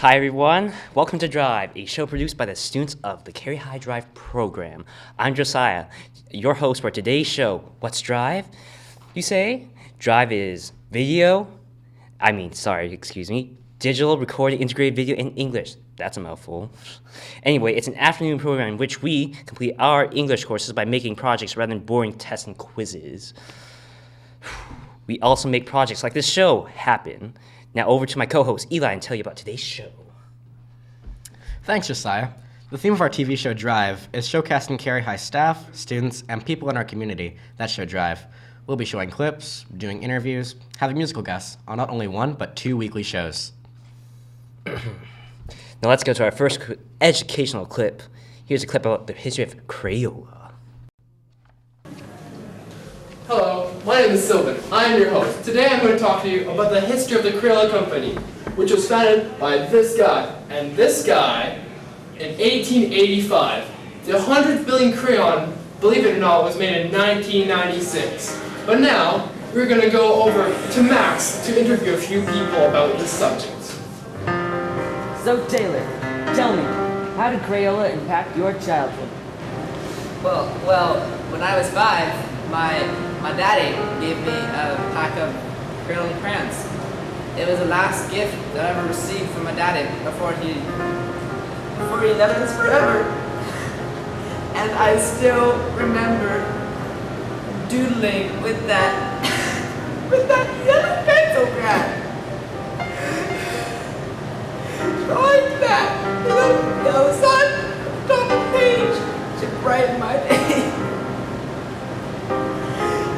Hi everyone, welcome to D.R.I.V.E, a show produced by the students of the Carey High D.R.I.V.E program. I'm Josiah, your host for today's show. What's D.R.I.V.E? You say? D.R.I.V.E is digital recorded integrated video in English. That's a mouthful. Anyway, it's an afternoon program in which we complete our English courses by making projects rather than boring tests and quizzes. We also make projects like this show happen. Now over to my co-host Eli and tell you about today's show. Thanks, Josiah. The theme of our TV show D.R.I.V.E is showcasing Carey High staff, students, and people in our community that show D.R.I.V.E. We'll be showing clips, doing interviews, having musical guests on not only one, but 2 weekly shows. Now let's go to our first educational clip. Here's a clip about the history of Crayola. Hello, my name is Sylvan. I am your host. Today I'm going to talk to you about the history of the Crayola Company, which was founded by this guy and this guy in 1885. The 100th billion crayon, believe it or not, was made in 1996. But now, we're going to go over to Max to interview a few people about this subject. So Taylor, tell me, how did Crayola impact your childhood? Well, when I was 5, my daddy gave me a pack of Crayola crayons. It was the last gift that I ever received from my daddy before he left us forever. And I still remember doodling with that yellow pencil crayon. Drawing that yellow sun on top of the page to brighten my day.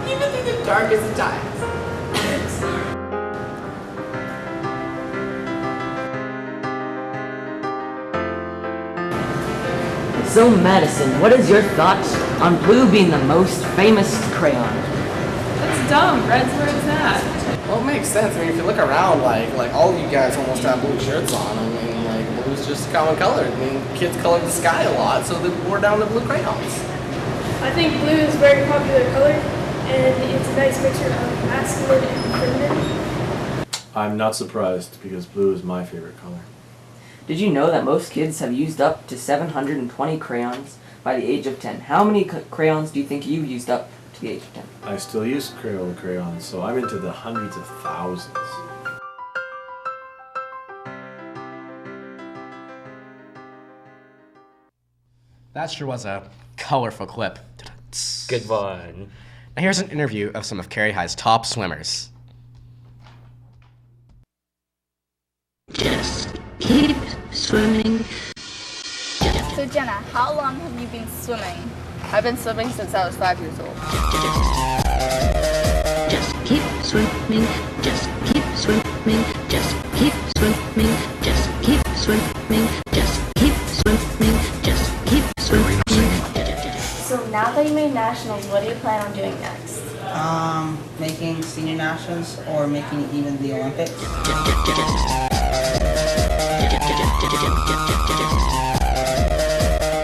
Even through the darkest of times. So Madison, what is your thoughts on blue being the most famous crayon? That's dumb. Red's where it's at. Well, it makes sense. I mean, if you look around, like all of you guys almost have blue shirts on. I mean, like, blue's just a common color. I mean, kids color the sky a lot, so they wore down the blue crayons. I think blue is a very popular color, and it's a nice mixture of masculine and feminine. I'm not surprised, because blue is my favorite color. Did you know that most kids have used up to 720 crayons by the age of 10? How many crayons do you think you used up to the age of 10? I still use Crayola crayons, so I'm into the hundreds of thousands. That sure was a colorful clip. Good one. Now here's an interview of some of Carey High's top swimmers. Just keep swimming. So Jenna, how long have you been swimming? I've been swimming since I was 5 years old. Just keep swimming. Just keep swimming. Just keep swimming. Just keep swimming. Just keep swimming. Just keep swimming. So now that you made nationals, what do you plan on doing next? Making senior nationals or making even the Olympics.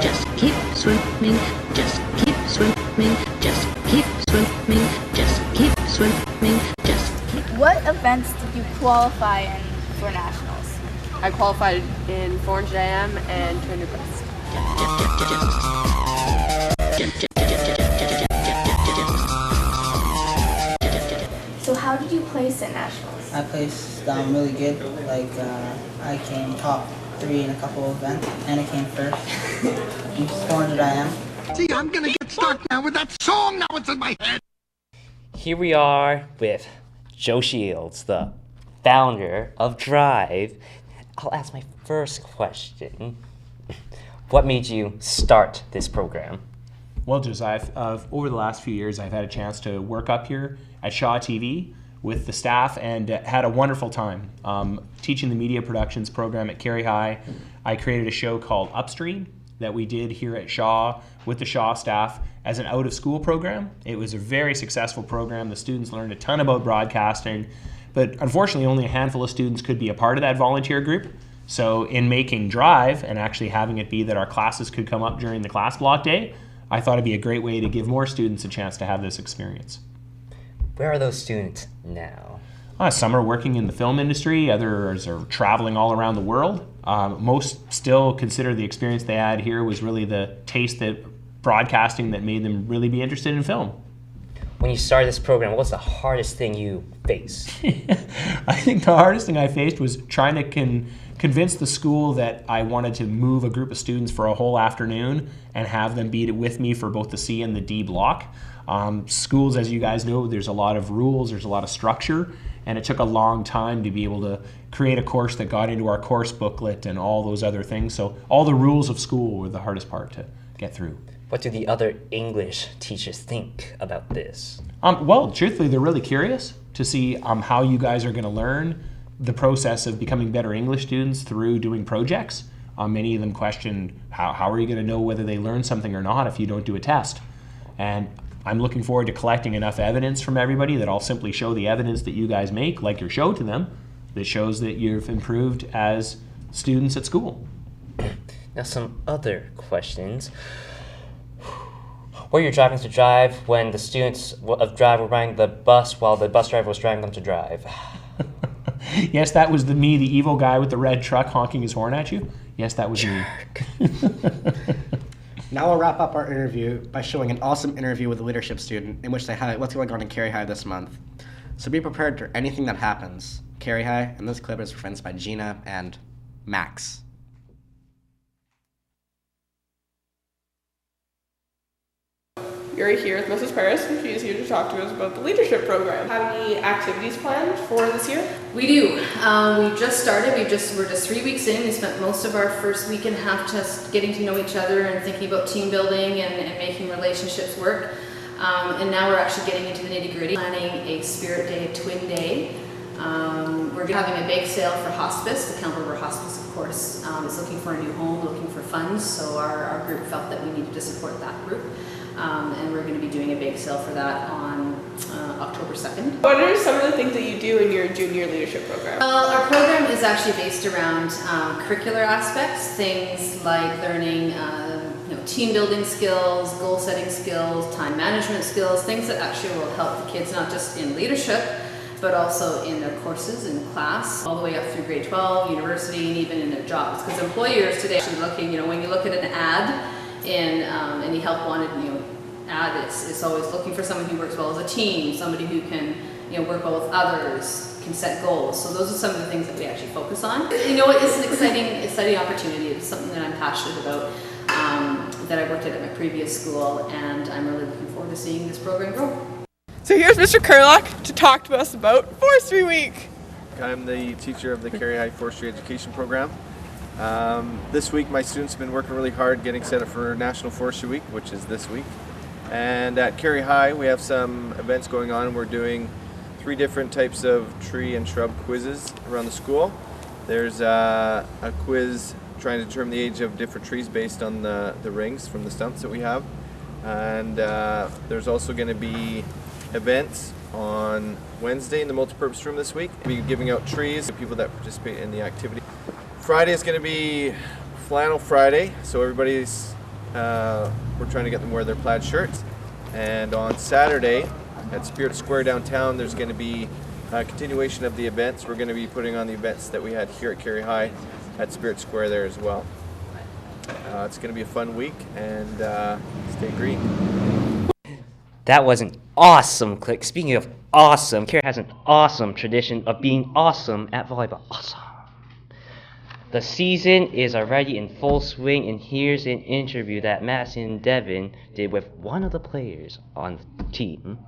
Just keep swimming. Just keep swimming. Just keep swimming. Just keep swimming. Just keep. What events did you qualify in for nationals? I qualified in 400 IM and 200 breast. So how did you place in nationals? I placed really good. I came top 3 in a couple of events, and I came first in 400 IM. See, I'm gonna get stuck now with that song. Now it's in my head. Here we are with Joe Shields, the founder of D.R.I.V.E. I'll ask my first question. What made you start this program? Well, Josiah, over the last few years, I've had a chance to work up here at Shaw TV with the staff and had a wonderful time teaching the media productions program at Carey High. I created a show called Upstream that we did here at Shaw with the Shaw staff as an out-of-school program. It was a very successful program. The students learned a ton about broadcasting, but unfortunately only a handful of students could be a part of that volunteer group. So in making D.R.I.V.E and actually having it be that our classes could come up during the class block day, I thought it'd be a great way to give more students a chance to have this experience. Where are those students now? Some are working in the film industry, others are traveling all around the world. Most still consider the experience they had here was really the taste that broadcasting that made them really be interested in film. When you started this program, what's the hardest thing you faced? I think the hardest thing I faced was trying to convince the school that I wanted to move a group of students for a whole afternoon and have them be with me for both the C and the D block. Schools, as you guys know, there's a lot of rules, there's a lot of structure, and it took a long time to be able to create a course that got into our course booklet and all those other things. So all the rules of school were the hardest part to get through. What do the other English teachers think about this? Well, truthfully, they're really curious to see how you guys are going to learn the process of becoming better English students through doing projects. Many of them question, how are you going to know whether they learn something or not if you don't do a test? And I'm looking forward to collecting enough evidence from everybody that I'll simply show the evidence that you guys make, like your show to them, that shows that you've improved as students at school. Now some other questions. Were you driving to drive when the students of drive were riding the bus while the bus driver was driving them to drive? Yes, that was me, the evil guy with the red truck honking his horn at you. Yes, that was me. Now we'll wrap up our interview by showing an awesome interview with a leadership student in which they highlight what's going on in Carey High this month. So be prepared for anything that happens. Carey High, and this clip is presented by Gina and Max. You're here with Mrs. Paris, and she's here to talk to us about the leadership program. Have any activities planned for this year? We do. We just started. We're just 3 weeks in. We spent most of our first week and a half just getting to know each other and thinking about team building and making relationships work. And now we're actually getting into the nitty-gritty, planning a Spirit Day, Twin Day. We're having a bake sale for hospice. The Campbell River Hospice, of course, is looking for a new home, looking for funds. So our group felt that we needed to support that group. And we're going to be doing a bake sale for that on October 2nd. What are some of the things that you do in your junior leadership program? Well, our program is actually based around curricular aspects, things like learning team building skills, goal setting skills, time management skills, things that actually will help the kids not just in leadership, but also in their courses in class, all the way up through grade 12, university, and even in their jobs. Because employers today are actually looking, when you look at an ad in any help wanted, ad, it's always looking for someone who works well as a team, somebody who can, work well with others, can set goals. So those are some of the things that we actually focus on. It's an exciting opportunity. It's something that I'm passionate about, that I worked at my previous school, and I'm really looking forward to seeing this program grow. So here's Mr. Kurlock to talk to us about Forestry Week. I'm the teacher of the Carey High Forestry Education Program. This week my students have been working really hard getting set up for National Forestry Week, which is this week. And at Carey High we have some events going on. We're doing 3 different types of tree and shrub quizzes around the school. There's a quiz trying to determine the age of different trees based on the rings from the stumps that we have. And there's also going to be events on Wednesday in the multipurpose room this week. We'll be giving out trees to people that participate in the activity. Friday is going to be Flannel Friday, so everybody's we're trying to get them wear their plaid shirts. And on Saturday at Spirit Square downtown, there's going to be a continuation of the events. We're going to be putting on the events that we had here at Carey High at Spirit Square there as well. It's going to be a fun week, and stay green. That was an awesome clip. Speaking of awesome, Carey has an awesome tradition of being awesome at volleyball. Awesome. The season is already in full swing, and here's an interview that Madison and Devin did with one of the players on the team.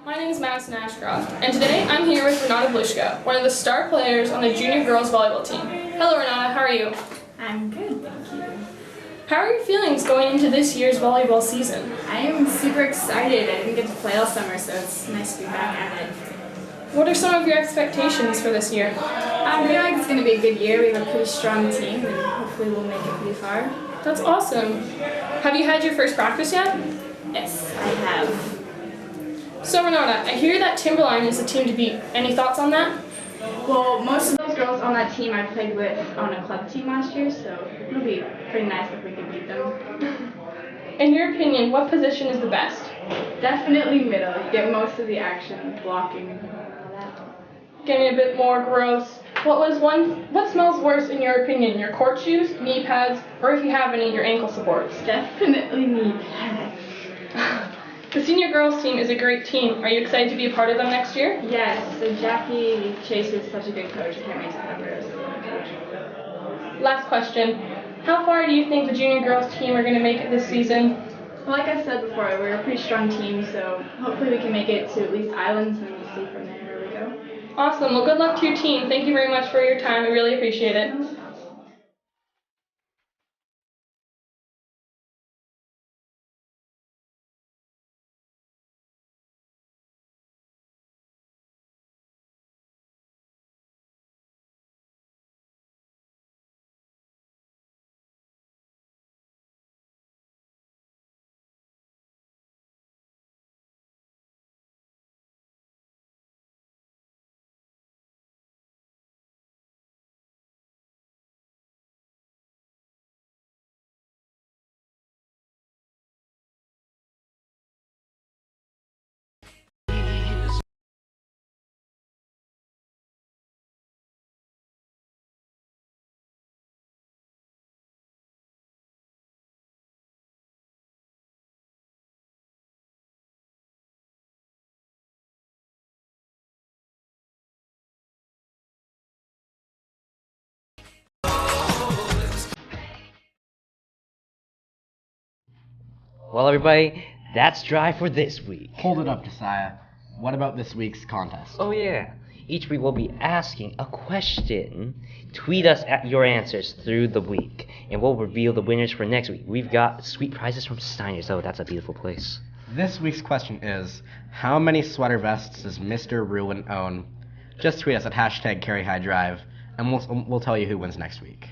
My name is Madison Ashcroft, and today I'm here with Renata Blushka, one of the star players on the junior girls volleyball team. Hello Renata, how are you? I'm good, thank you. How are your feelings going into this year's volleyball season? I am super excited. I didn't get to play all summer, so it's nice to be back at it. What are some of your expectations for this year? I feel like it's going to be a good year. We have a pretty strong team, and hopefully we'll make it pretty far. That's awesome. Have you had your first practice yet? Yes, I have. So Renata, I hear that Timberline is the team to beat. Any thoughts on that? Well, most of those girls on that team I played with on a club team last year, so it'll be pretty nice if we can beat them. In your opinion, what position is the best? Definitely middle. You get most of the action, blocking, and all that. Getting a bit more gross. What smells worse in your opinion? Your court shoes, knee pads, or if you have any, your ankle supports? Definitely knee pads. The senior girls team is a great team. Are you excited to be a part of them next year? Yes, so Jackie Chase is such a good coach. I can't wait to have her as a coach. Last question. How far do you think the junior girls team are going to make it this season? Well, like I said before, we're a pretty strong team, so hopefully we can make it to at least Islands and we'll see from there where we go. Awesome. Well, good luck to your team. Thank you very much for your time. We really appreciate it. Well, everybody, that's Drive for this week. Hold it up, Josiah. What about this week's contest? Oh, yeah. Each week we'll be asking a question. Tweet us at your answers through the week, and we'll reveal the winners for next week. We've got sweet prizes from Steiner's. Oh, that's a beautiful place. This week's question is, how many sweater vests does Mr. Ruin own? Just tweet us at #CarryHighDrive, and we'll tell you who wins next week.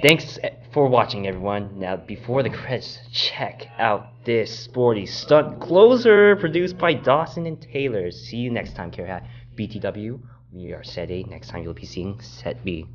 Thanks for watching, everyone. Now, before the credits, check out this sporty stunt closer produced by Dawson and Taylor. See you next time, Carry High. BTW, we are set A. Next time you'll be seeing set B.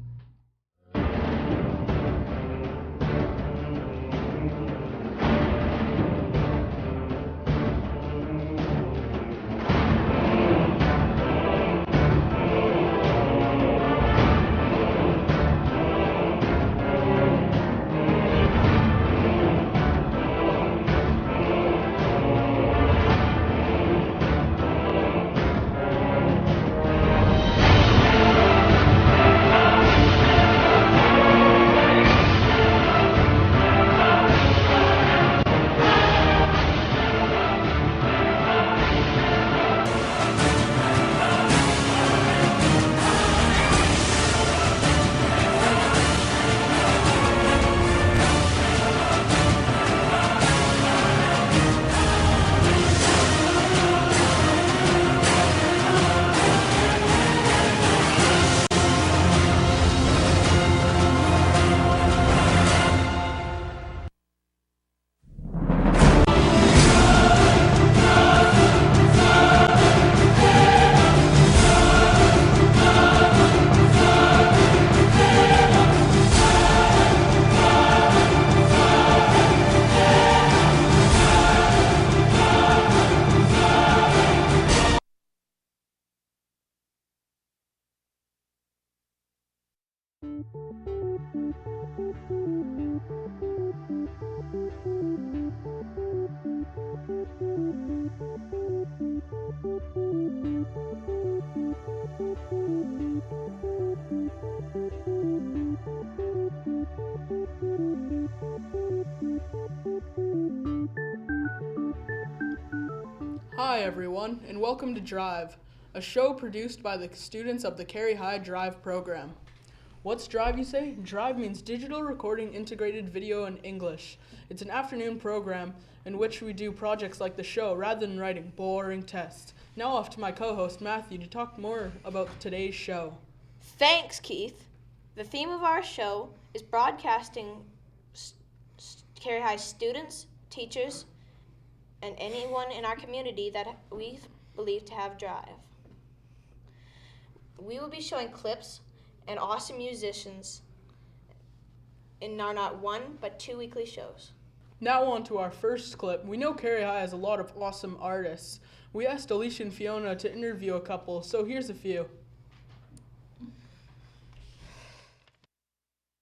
Hi everyone, and welcome to D.R.I.V.E, a show produced by the students of the Carey High D.R.I.V.E program. What's D.R.I.V.E, you say? D.R.I.V.E means Digital Recording Integrated Video in English. It's an afternoon program in which we do projects like the show rather than writing boring tests. Now off to my co-host Matthew to talk more about today's show. Thanks, Keith. The theme of our show is broadcasting Carey High students, teachers, and anyone in our community that we believe to have drive. We will be showing clips and awesome musicians in our not one, but 2 weekly shows. Now on to our first clip. We know Carey High has a lot of awesome artists. We asked Alicia and Fiona to interview a couple, so here's a few.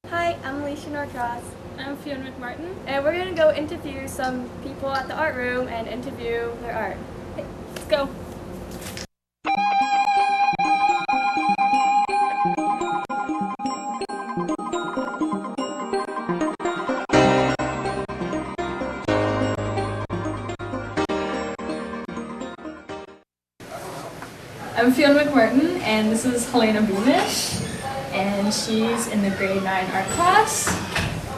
Hi, I'm Alicia Norcross. I'm Fiona McMartin. And we're going to go interview some people at the art room and interview their art. Okay, let's go. I'm Fiona McMartin, and this is Helena Beamish, and she's in the grade 9 art class.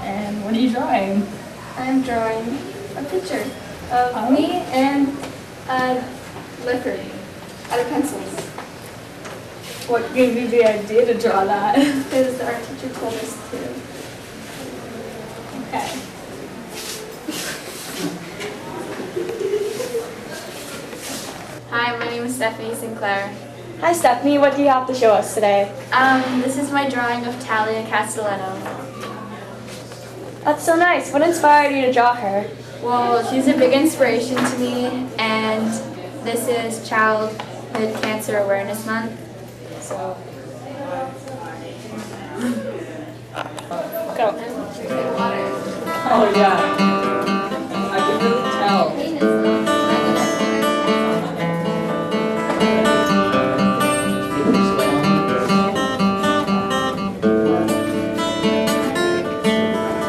And what are you drawing? I'm drawing a picture of me and a leopard out of pencils. What gave you the idea to draw that? Because our teacher told us to. Okay. Hi, my name is Stephanie Sinclair. Hi Stephanie, what do you have to show us today? This is my drawing of Talia Castelletto. That's so nice. What inspired you to draw her? Well, she's a big inspiration to me, and this is Childhood Cancer Awareness Month. So, go. Oh yeah. I can really tell.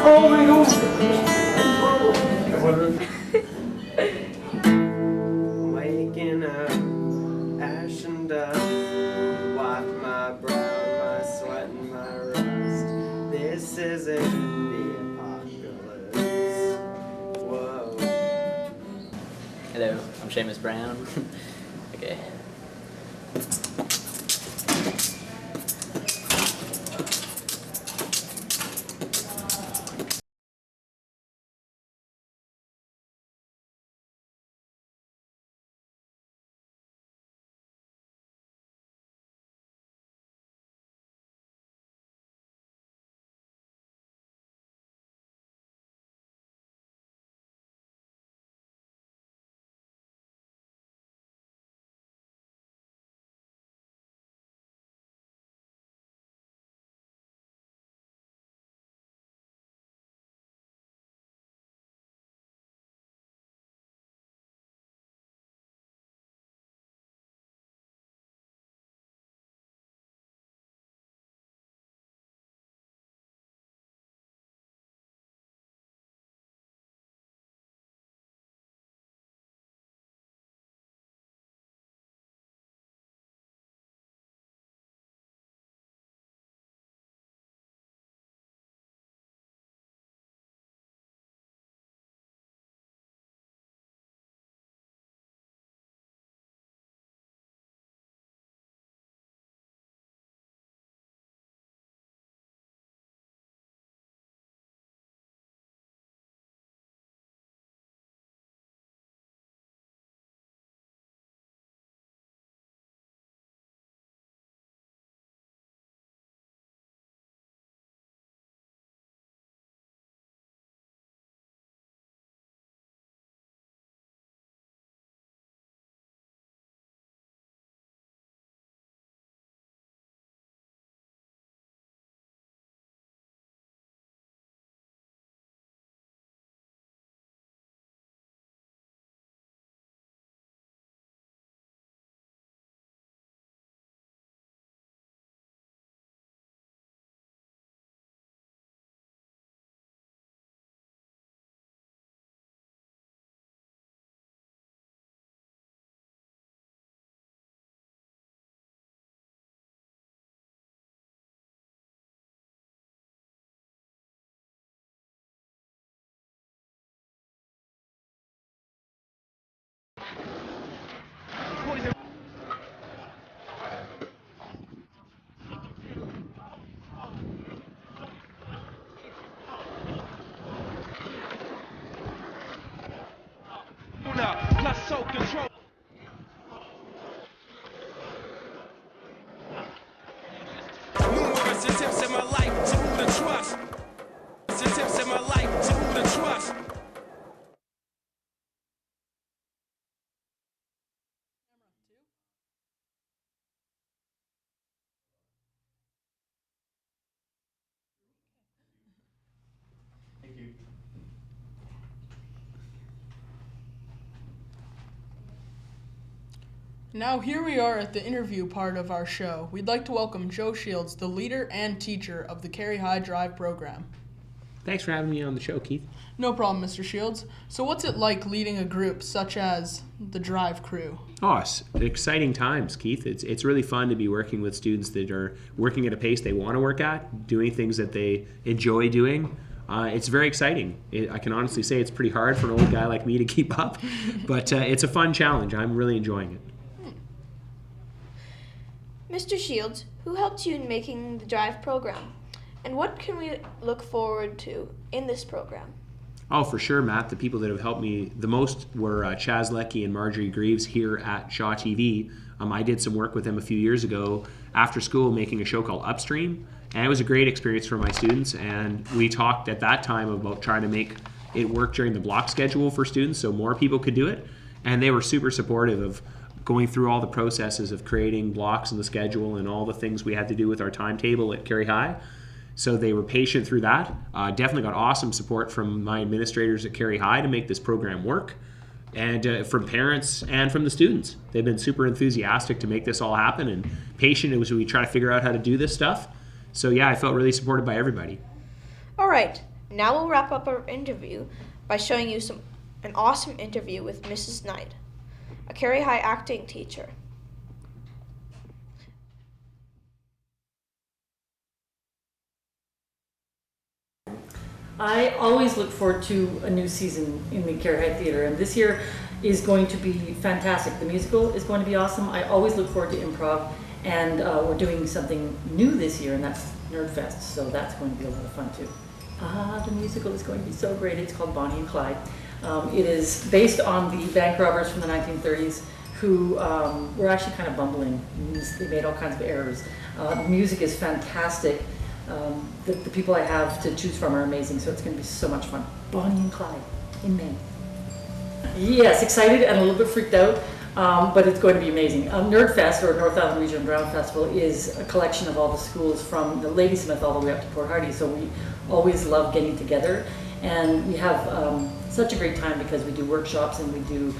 Oh my god! Waking up, ash and dust, wipe my brow, my sweat and my rust. This isn't the apocalypse. Whoa. Hello, I'm Seamus Brown. Okay. so control. Numerous attempts in my life to who to trust. Attempts in my life to who to trust. Now here we are at the interview part of our show. We'd like to welcome Joe Shields, the leader and teacher of the Carey High Drive program. Thanks for having me on the show, Keith. No problem, Mr. Shields. So what's it like leading a group such as the Drive crew? Oh, it's exciting times, Keith. It's really fun to be working with students that are working at a pace they want to work at, doing things that they enjoy doing. It's very exciting. I can honestly say it's pretty hard for an old guy like me to keep up, but it's a fun challenge. I'm really enjoying it. Mr. Shields, who helped you in making the Drive program? And what can we look forward to in this program? Oh, for sure, Matt. The people that have helped me the most were Chaz Leckie and Marjorie Greaves here at Shaw TV. I did some work with them a few years ago after school making a show called Upstream, and it was a great experience for my students. And we talked at that time about trying to make it work during the block schedule for students so more people could do it. And they were super supportive of going through all the processes of creating blocks in the schedule and all the things we had to do with our timetable at Carey High. So they were patient through that. Definitely got awesome support from my administrators at Carey High to make this program work, and from parents and from the students. They've been super enthusiastic to make this all happen and patient as we try to figure out how to do this stuff. So yeah, I felt really supported by everybody. All right, now we'll wrap up our interview by showing you an awesome interview with Mrs. Knight, a Carey High acting teacher. I always look forward to a new season in the Carey High Theatre, and this year is going to be fantastic. The musical is going to be awesome. I always look forward to improv, and we're doing something new this year, and that's Nerd Fest, so that's going to be a lot of fun too. The musical is going to be so great. It's called Bonnie and Clyde. It is based on the bank robbers from the 1930s who were actually kind of bumbling. They made all kinds of errors. The music is fantastic. The people I have to choose from are amazing, so it's going to be so much fun. Bonnie and Clyde in May. Yes, excited and a little bit freaked out, but it's going to be amazing. Nerd Fest, or North Island Region Brown Festival, is a collection of all the schools from the Ladysmith all the way up to Port Hardy, so we always love getting together, and we have such a great time because we do workshops and we do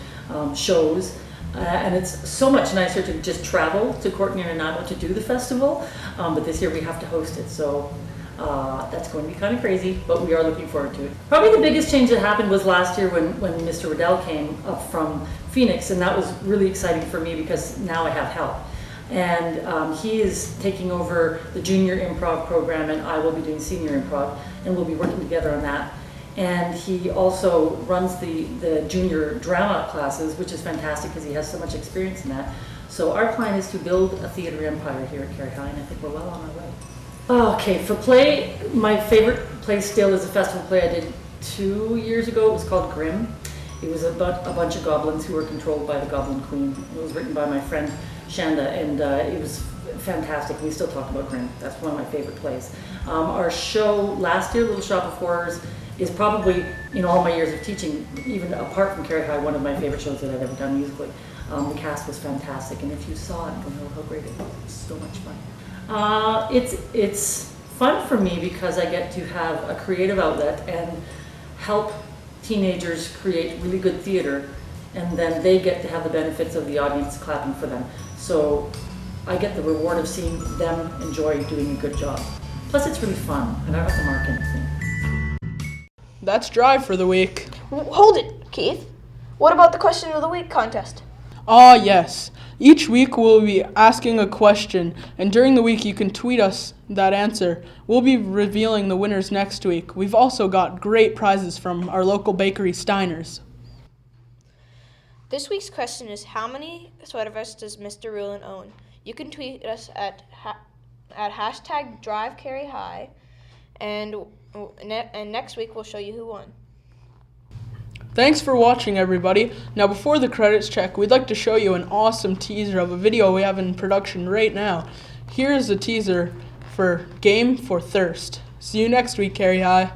shows. And it's so much nicer to just travel to Courtenay and Nanaimo to do the festival, but this year we have to host it, so that's going to be kind of crazy, but we are looking forward to it. Probably the biggest change that happened was last year when Mr. Riddell came up from Phoenix, and that was really exciting for me because now I have help. And he is taking over the junior improv program, and I will be doing senior improv, and we'll be working together on that. And he also runs the junior drama classes, which is fantastic because he has so much experience in that. So our plan is to build a theater empire here at Carey High, and I think we're well on our way. Okay, for play, my favorite play still is a festival play I did 2 years ago. It was called Grimm. It was about a bunch of goblins who were controlled by the Goblin Queen. It was written by my friend Shanda, and it was fantastic. We still talk about Grimm. That's one of my favorite plays. Our show last year, Little Shop of Horrors, is probably, in all my years of teaching, even apart from Carey High, one of my favorite shows that I've ever done musically. The cast was fantastic, and if you saw it, you'll know how great it was. It was so much fun. It's fun for me because I get to have a creative outlet and help teenagers create really good theater, and then they get to have the benefits of the audience clapping for them. So I get the reward of seeing them enjoy doing a good job. Plus it's really fun, and I don't have to mark anything. That's Drive for the week. Hold it, Keith. What about the question of the week contest? Ah, yes. Each week we'll be asking a question, and during the week you can tweet us that answer. We'll be revealing the winners next week. We've also got great prizes from our local bakery, Steiner's. This week's question is, how many sweater vests does Mr. Rulin own? You can tweet us at hashtag #DriveCareyHigh, and next week we'll show you who won. Thanks for watching, everybody. Now, before the credits check, we'd like to show you an awesome teaser of a video we have in production right now. Here is a teaser for Game for Thirst. See you next week, Carey High.